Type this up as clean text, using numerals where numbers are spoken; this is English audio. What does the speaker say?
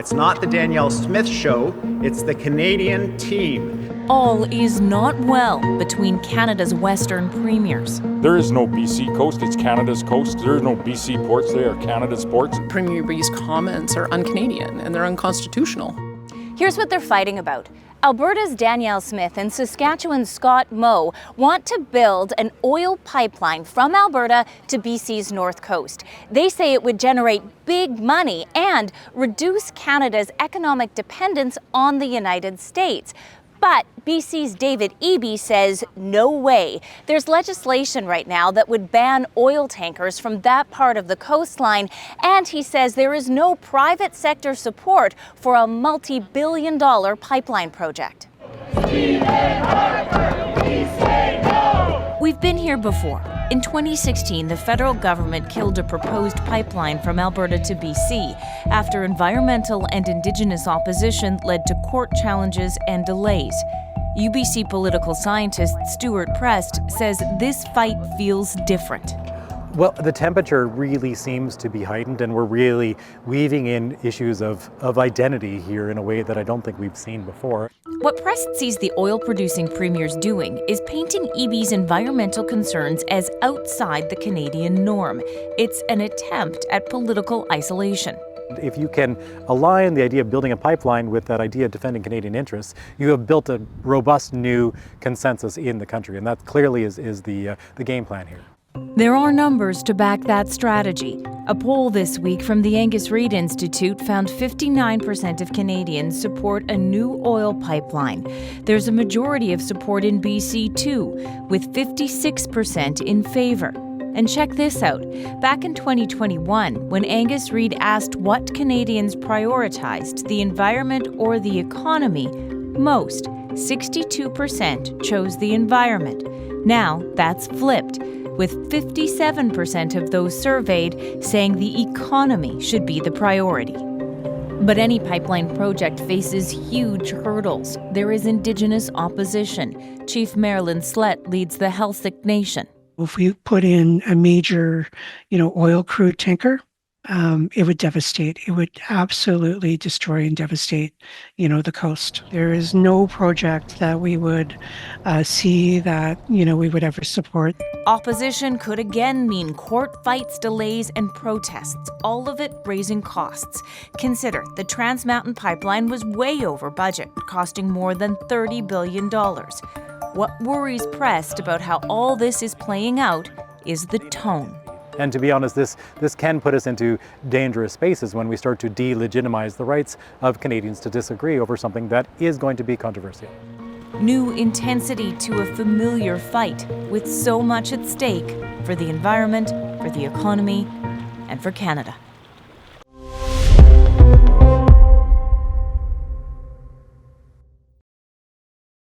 It's not the Danielle Smith show, it's the Canadian team. All is not well between Canada's western premiers. There is no BC coast, it's Canada's coast. There is no BC ports, they are Canada's ports. Premier B's comments are un-Canadian and they're unconstitutional. Here's what they're fighting about. Alberta's Danielle Smith and Saskatchewan's Scott Moe want to build an oil pipeline from Alberta to BC's north coast. They say it would generate big money and reduce Canada's economic dependence on the United States. But BC's David Eby says no way. There's legislation right now that would ban oil tankers from that part of the coastline, and he says there is no private sector support for a multi-billion-dollar pipeline project. We've been here before. In 2016, the federal government killed a proposed pipeline from Alberta to BC after environmental and Indigenous opposition led to court challenges and delays. UBC political scientist Stuart Prest says this fight feels different. Well, the temperature really seems to be heightened, and we're really weaving in issues of identity here in a way that I don't think we've seen before. What Prest sees the oil-producing premiers doing is painting Eby's environmental concerns as outside the Canadian norm. It's an attempt at political isolation. If you can align the idea of building a pipeline with that idea of defending Canadian interests, you have built a robust new consensus in the country, and that clearly is the game plan here. There are numbers to back that strategy. A poll this week from the Angus Reid Institute found 59% of Canadians support a new oil pipeline. There's a majority of support in BC too, with 56% in favor. And check this out. Back in 2021, when Angus Reid asked what Canadians prioritized, the environment or the economy, most, 62% chose the environment. Now that's flipped, with 57% of those surveyed saying the economy should be the priority. But any pipeline project faces huge hurdles. There is Indigenous opposition. Chief Marilyn Slett leads the Heiltsuk Nation. If we put in a major, oil crude tanker, it would devastate. It would absolutely destroy and devastate, the coast. There is no project that we would see that, we would ever support. Opposition could again mean court fights, delays, and protests, all of it raising costs. Consider the Trans Mountain Pipeline was way over budget, costing more than $30 billion. What worries Prest about how all this is playing out is the tone. And to be honest, this can put us into dangerous spaces when we start to delegitimize the rights of Canadians to disagree over something that is going to be controversial. New intensity to a familiar fight, with so much at stake for the environment, for the economy, and for Canada.